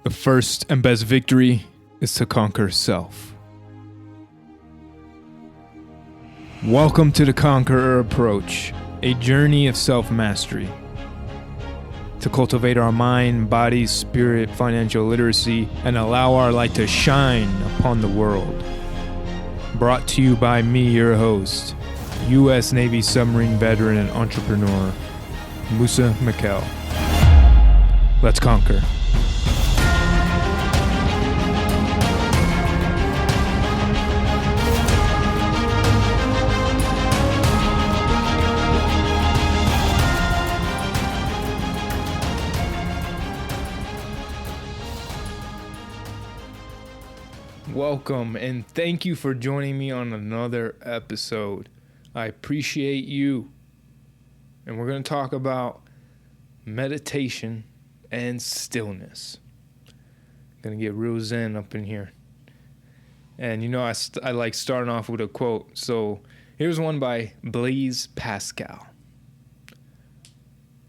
The first and best victory is to conquer self. Welcome to the Conqueror approach, a journey of self-mastery. To cultivate our mind, body, spirit, financial literacy, and allow our light to shine upon the world. Brought to you by me, your host, U.S. Navy submarine veteran and entrepreneur, Musa Mikkel. Let's conquer. Welcome and thank you for joining me on another episode. I appreciate you. And we're going to talk about meditation and stillness. Going to get real zen up in here. And you know, I like starting off with a quote. So here's one by Blaise Pascal.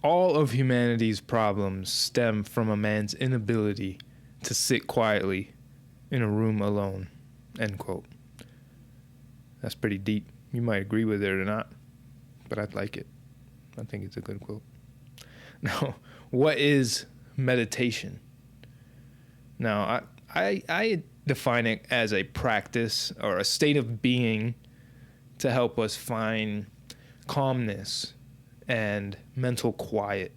All of humanity's problems stem from a man's inability to sit quietly in a room alone, end quote. That's pretty deep. You might agree with it or not, but I'd like it. I think it's a good quote. Now, what is meditation? Now, I define it as a practice or a state of being to help us find calmness and mental quiet,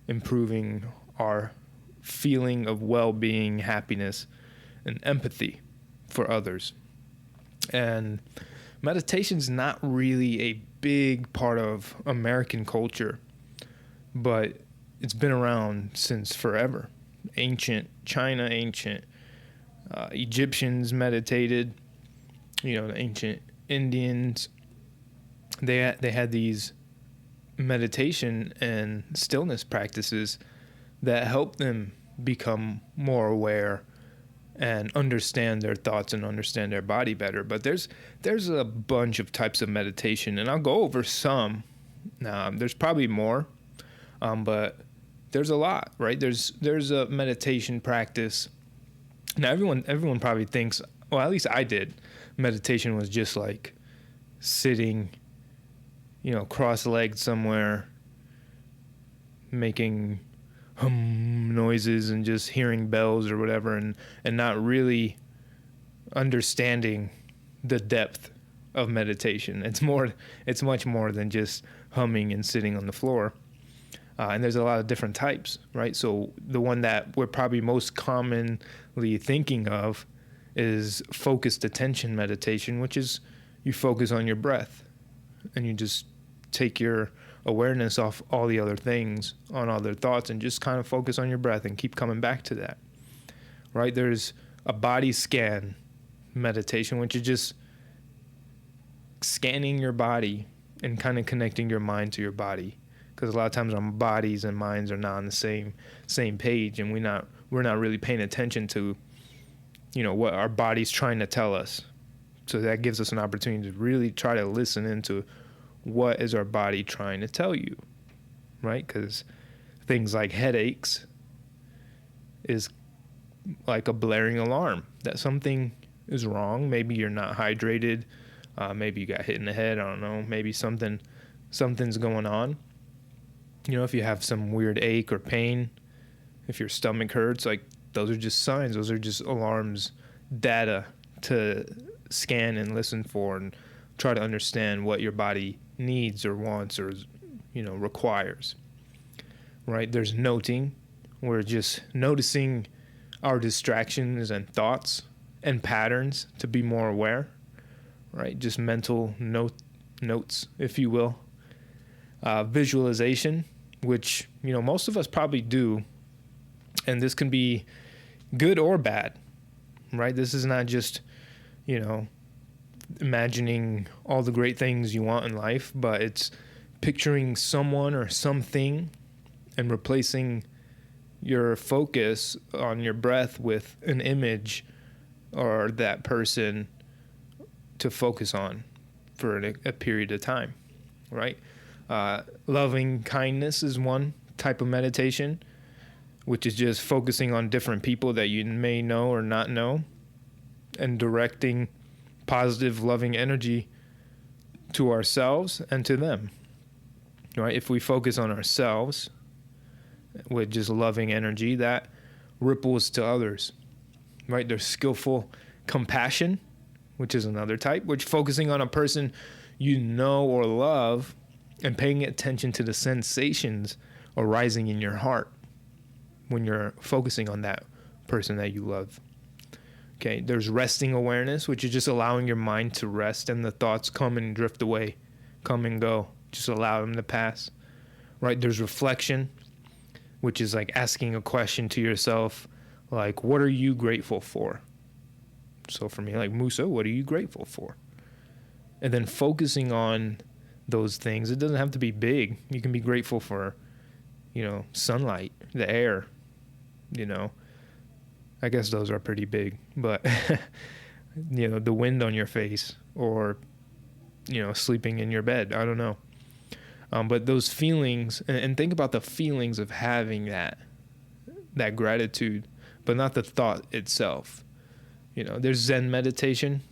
improving our feeling of well-being, happiness, and empathy for others. And meditation's not really a big part of American culture, but it's been around since forever. Ancient China, ancient Egyptians meditated. You know, the ancient Indians, they had these meditation and stillness practices that helped them become more aware and understand their thoughts and understand their body better. But there's a bunch of types of meditation, and I'll go over some. There's probably more, but there's a lot, right? There's a meditation practice. Now everyone probably thinks, well, at least I did, meditation was just like sitting, you know, cross-legged somewhere, making hum noises and just hearing bells or whatever, and not really understanding the depth of meditation. It's much more than just humming and sitting on the floor. And there's a lot of different types, right? So the one that we're probably most commonly thinking of is focused attention meditation, which is you focus on your breath and you just take your awareness off all the other things, on other thoughts, and just kind of focus on your breath and keep coming back to that, right? There's a body scan meditation, which is just scanning your body and kind of connecting your mind to your body, because a lot of times our bodies and minds are not on the same page, and we're not really paying attention to, you know, what our body's trying to tell us. So that gives us an opportunity to really try to listen into what is our body trying to tell you, right? Because things like headaches is like a blaring alarm that something is wrong. Maybe you're not hydrated. Maybe you got hit in the head. I don't know. Maybe something's going on. You know, if you have some weird ache or pain, if your stomach hurts, like those are just signs. Those are just alarms, data to scan and listen for and try to understand what your body needs or wants or, you know, requires, right? There's noting. We're just noticing our distractions and thoughts and patterns to be more aware, right? Just mental notes, if you will. Visualization, which, you know, most of us probably do, and this can be good or bad, right? This is not just, you know, imagining all the great things you want in life, but it's picturing someone or something and replacing your focus on your breath with an image or that person to focus on for a period of time, right? Loving kindness is one type of meditation. which is just focusing on different people that you may know or not know and directing positive, loving energy to ourselves and to them, right? If we focus on ourselves with just loving energy, that ripples to others, right? There's skillful compassion, which is another type, which focusing on a person you know or love and paying attention to the sensations arising in your heart when you're focusing on that person that you love. Okay, there's resting awareness, which is just allowing your mind to rest and the thoughts come and drift away, come and go. Just allow them to pass, right? There's reflection, which is like asking a question to yourself, like, what are you grateful for? So for me, like, Musa, what are you grateful for? And then focusing on those things. It doesn't have to be big. You can be grateful for, sunlight, the air, I guess those are pretty big, but the wind on your face or, sleeping in your bed. I don't know. But those feelings, and think about the feelings of having that gratitude, but not the thought itself. There's Zen meditation,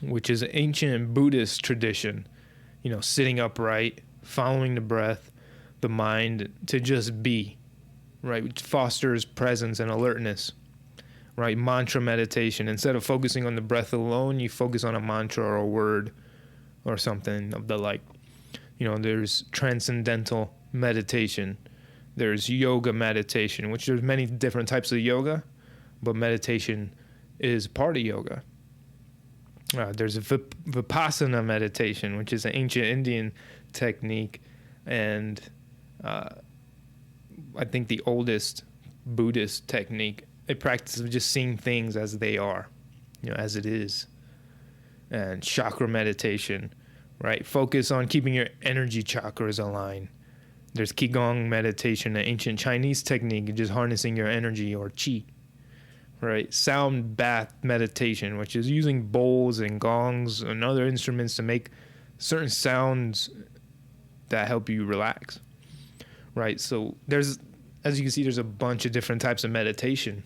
which is an ancient Buddhist tradition, sitting upright, following the breath, the mind to just be, right? Which fosters presence and alertness, right? Mantra meditation. Instead of focusing on the breath alone, you focus on a mantra or a word or something of the like. There's transcendental meditation. There's yoga meditation, which there's many different types of yoga, but meditation is part of yoga. There's a Vipassana meditation, which is an ancient Indian technique, and I think the oldest Buddhist technique. A practice of just seeing things as they are, as it is. And chakra meditation, right? Focus on keeping your energy chakras aligned. There's Qigong meditation, an ancient Chinese technique, just harnessing your energy or qi, right? Sound bath meditation, which is using bowls and gongs and other instruments to make certain sounds that help you relax, right? So as you can see, there's a bunch of different types of meditation,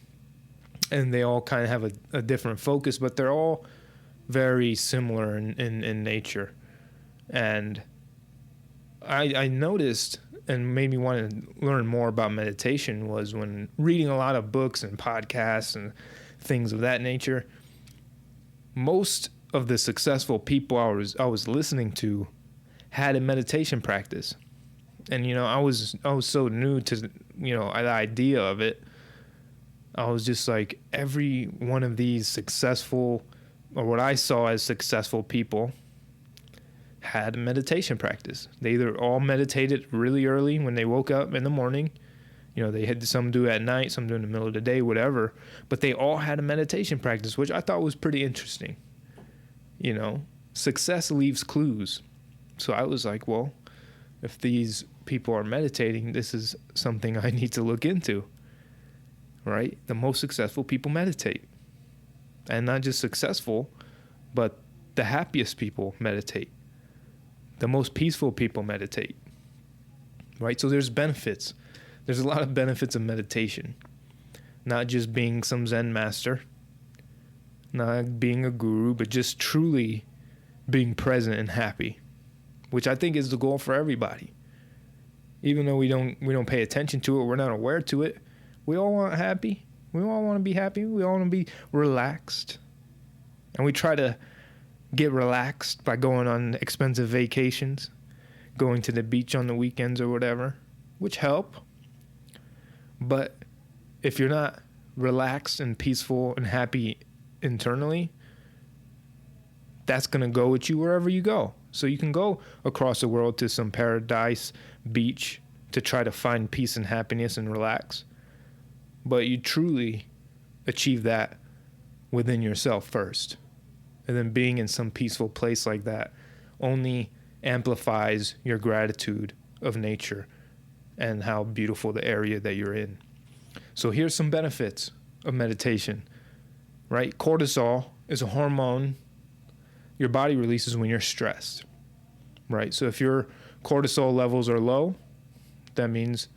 and they all kind of have a different focus, but they're all very similar in nature. And I noticed, and made me want to learn more about meditation, was when reading a lot of books and podcasts and things of that nature. Most of the successful people I was listening to had a meditation practice. And I was so new to the idea of it. I was just like, every one of these successful, or what I saw as successful people, had a meditation practice. They either all meditated really early when they woke up in the morning. They had some do at night, some do in the middle of the day, whatever. But they all had a meditation practice, which I thought was pretty interesting. Success leaves clues. So I was like, well, if these people are meditating, this is something I need to look into, right? The most successful people meditate. And not just successful, but the happiest people meditate. The most peaceful people meditate, right? So there's benefits. There's a lot of benefits of meditation. Not just being some Zen master, not being a guru, but just truly being present and happy, which I think is the goal for everybody. Even though we don't pay attention to it, we're not aware to it. We all want happy. We all want to be happy. We all want to be relaxed. And we try to get relaxed by going on expensive vacations, going to the beach on the weekends or whatever, which help. But if you're not relaxed and peaceful and happy internally, that's going to go with you wherever you go. So you can go across the world to some paradise beach to try to find peace and happiness and relax. But you truly achieve that within yourself first. And then being in some peaceful place like that only amplifies your gratitude of nature and how beautiful the area that you're in. So here's some benefits of meditation, right? Cortisol is a hormone your body releases when you're stressed, right? So if your cortisol levels are low, that means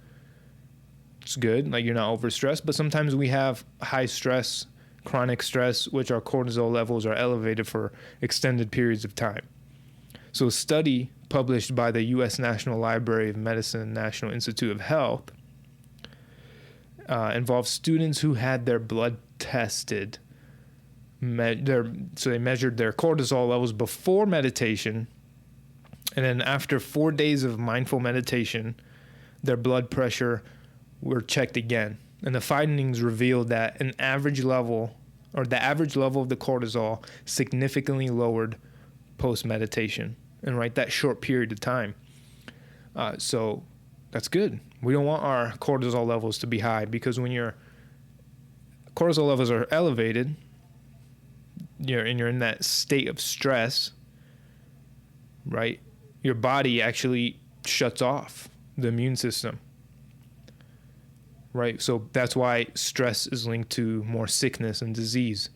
It's good, like you're not overstressed. But sometimes we have high stress, chronic stress, which our cortisol levels are elevated for extended periods of time. So a study published by the U.S. National Library of Medicine, National Institute of Health, involved students who had their blood tested. So they measured their cortisol levels before meditation, and then after 4 days of mindful meditation, their blood pressure were checked again. And the findings revealed that the average level of the cortisol significantly lowered post-meditation, and that short period of time. So that's good. We don't want our cortisol levels to be high, because when your cortisol levels are elevated, you're in that state of stress, right? Your body actually shuts off the immune system, right? So that's why stress is linked to more sickness and disease,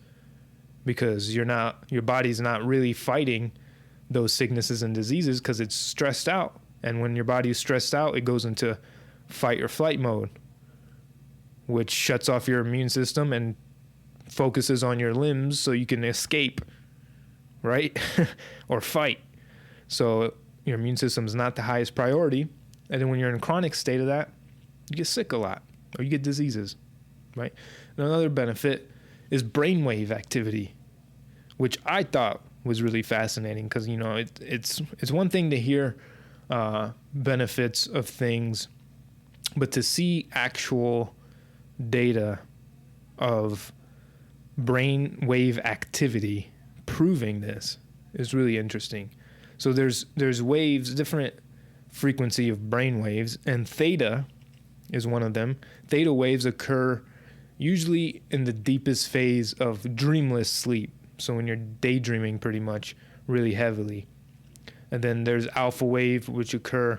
because your body's not really fighting those sicknesses and diseases because it's stressed out. And when your body is stressed out, it goes into fight or flight mode, which shuts off your immune system and focuses on your limbs so you can escape, right? Or fight. So your immune system is not the highest priority. And then when you're in a chronic state of that, you get sick a lot, or you get diseases, right? And another benefit is brainwave activity, which I thought was really fascinating, because it's one thing to hear benefits of things, but to see actual data of brain wave activity proving this is really interesting. So there's waves, different frequency of brain waves, and theta is one of them. Theta waves occur usually in the deepest phase of dreamless sleep. So when you're daydreaming pretty much really heavily. And then there's alpha wave, which occur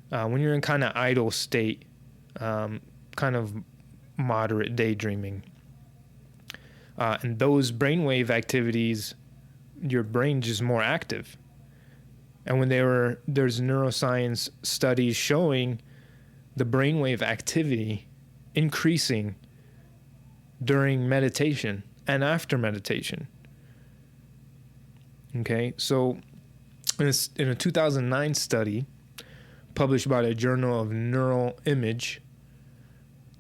when you're in kind of idle state, kind of moderate daydreaming. And those brainwave activities, your brain's just more active. And when there's neuroscience studies showing the brainwave activity increasing during meditation and after meditation. Okay, so in a 2009 study published by the Journal of Neural Image,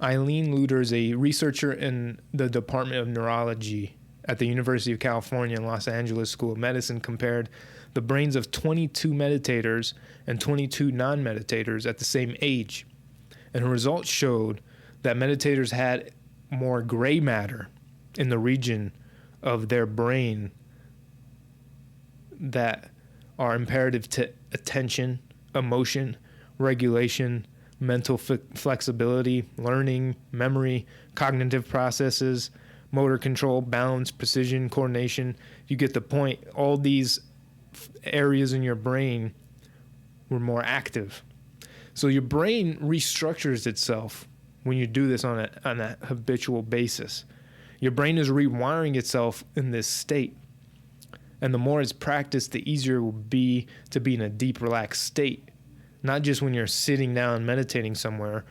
Eileen Luter is a researcher in the Department of Neurology at the University of California and Los Angeles School of Medicine, compared the brains of 22 meditators and 22 non-meditators at the same age. And her results showed that meditators had more gray matter in the region of their brain that are imperative to attention, emotion, regulation, mental flexibility, learning, memory, cognitive processes, motor control, balance, precision, coordination. You get the point. All these areas in your brain were more active. So your brain restructures itself when you do this on a habitual basis. Your brain is rewiring itself in this state. And the more it's practiced, the easier it will be to be in a deep, relaxed state. Not just when you're sitting down meditating somewhere,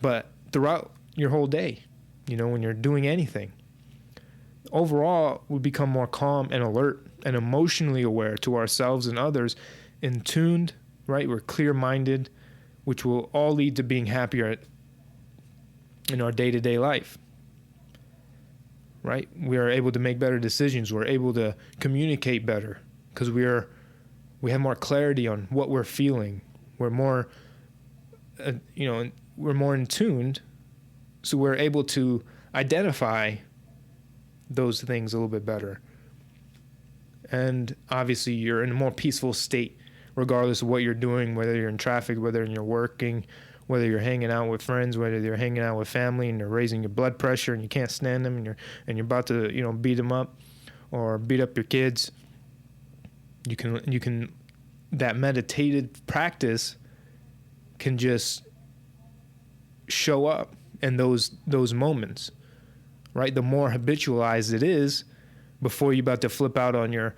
but throughout your whole day, when you're doing anything. Overall, we become more calm and alert and emotionally aware to ourselves and others, in tuned, right? We're clear-minded, which will all lead to being happier in our day-to-day life, right? We are able to make better decisions. We're able to communicate better because we have more clarity on what we're feeling. We're more, we're more in tuned, so we're able to identify those things a little bit better. And obviously, you're in a more peaceful state, regardless of what you're doing, whether you're in traffic, whether you're working, whether you're hanging out with friends, whether you're hanging out with family, and you're raising your blood pressure and you can't stand them, and you're about to beat them up or beat up your kids. You can that meditative practice can just show up in those moments, right? The more habitualized it is, before you're about to flip out on your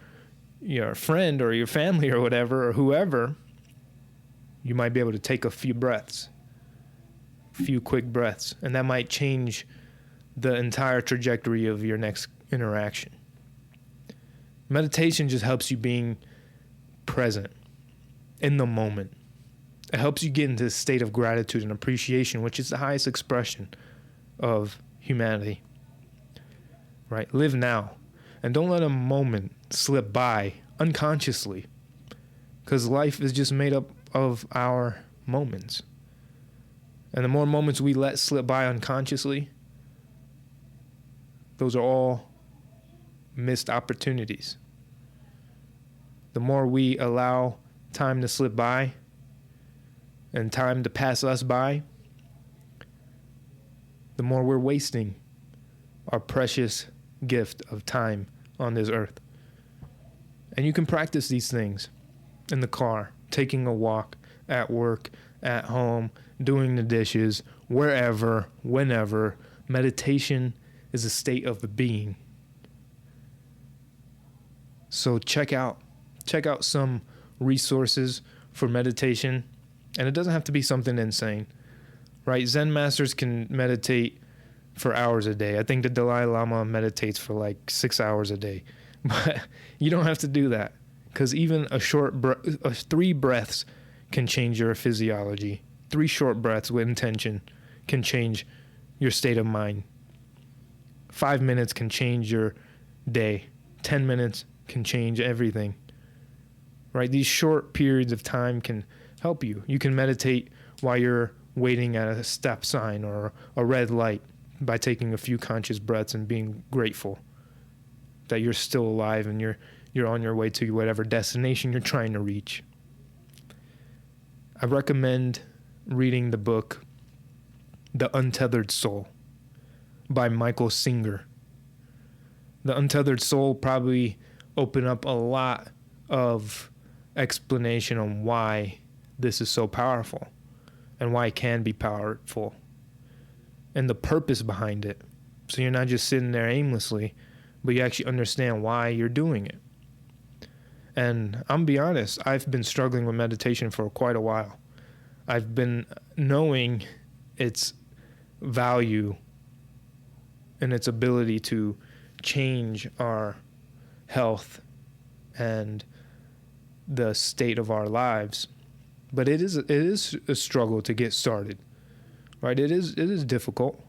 friend or your family or whatever or whoever, you might be able to take a few breaths, few quick breaths, and that might change the entire trajectory of your next interaction. Meditation just helps you being present in the moment. It helps you get into a state of gratitude and appreciation, which is the highest expression of humanity. Right? Live now. And don't let a moment slip by unconsciously, because life is just made up of our moments. And the more moments we let slip by unconsciously, those are all missed opportunities. The more we allow time to slip by and time to pass us by, the more we're wasting our precious gift of time on this earth. And you can practice these things in the car, taking a walk, at work, at home, doing the dishes, wherever, whenever. Meditation is a state of the being. So check out some resources for meditation. And it doesn't have to be something insane, right? Zen masters can meditate for hours a day. I think the Dalai Lama meditates for like 6 hours a day. But you don't have to do that, because even a short 3 breaths can change your physiology. 3 short breaths with intention can change your state of mind. 5 minutes can change your day. 10 minutes can change everything. Right? These short periods of time can help you. You can meditate while you're waiting at a stop sign or a red light by taking a few conscious breaths and being grateful that you're still alive and you're on your way to whatever destination you're trying to reach. I recommend reading the book The Untethered Soul by Michael Singer. The Untethered Soul probably opened up a lot of explanation on why this is so powerful and why it can be powerful and the purpose behind it. So you're not just sitting there aimlessly, but you actually understand why you're doing it. And I'm gonna be honest, I've been struggling with meditation for quite a while. I've been knowing its value and its ability to change our health and the state of our lives. But it is a struggle to get started, right? It is difficult,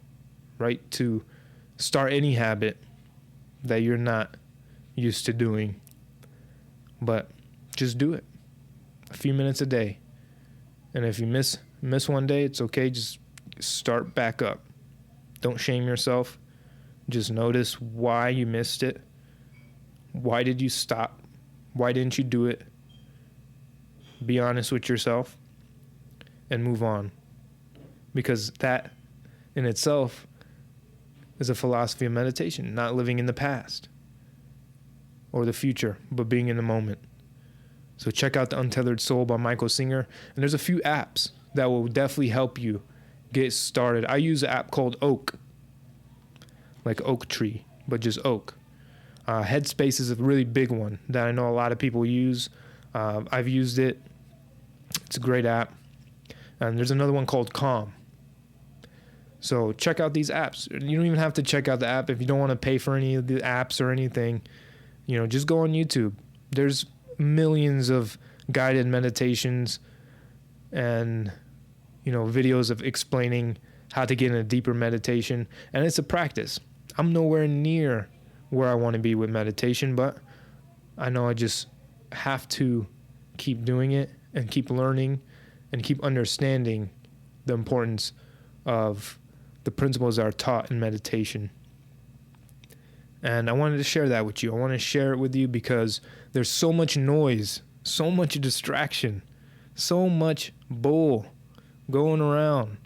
right, to start any habit that you're not used to doing. But just do it. A few minutes a day. And if you miss one day, it's okay. Just start back up. Don't shame yourself. Just notice why you missed it. Why did you stop? Why didn't you do it? Be honest with yourself and move on. Because that in itself is a philosophy of meditation, not living in the past or the future, but being in the moment. So check out The Untethered Soul by Michael Singer. And there's a few apps that will definitely help you get started. I use an app called Oak, like oak tree, but just Oak. Headspace is a really big one that I know a lot of people use. I've used it. It's a great app. And there's another one called Calm. So check out these apps. You don't even have to check out the app if you don't want to pay for any of the apps or anything. You know, just go on YouTube. There's millions of guided meditations and, you know, videos of explaining how to get in a deeper meditation. And it's a practice. I'm nowhere near where I want to be with meditation, but I know I just have to keep doing it and keep learning and keep understanding the importance of the principles that are taught in meditation. And I wanted to share that with you. I want to share it with you because there's so much noise, so much distraction, so much bull going around.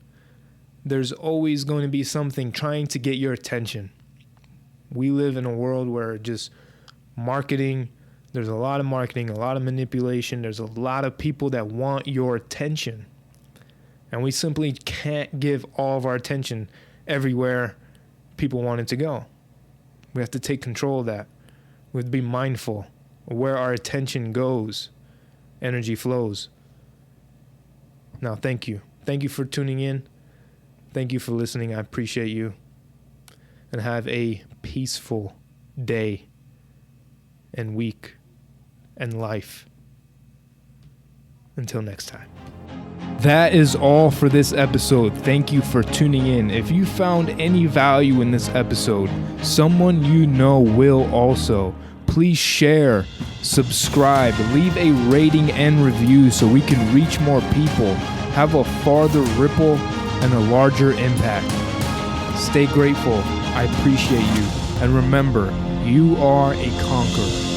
There's always going to be something trying to get your attention. We live in a world where just marketing, there's a lot of marketing, a lot of manipulation. There's a lot of people that want your attention. And we simply can't give all of our attention everywhere people want it to go. We have to take control of that. We have to be mindful of where our attention goes. Energy flows. Now, thank you. Thank you for tuning in. Thank you for listening. I appreciate you. And have a peaceful day and week and life. Until next time. That is all for this episode. Thank you for tuning in. If you found any value in this episode, someone you know will also. Please share, subscribe, leave a rating and review so we can reach more people, have a farther ripple, and a larger impact. Stay grateful. I appreciate you. And remember, you are a conqueror.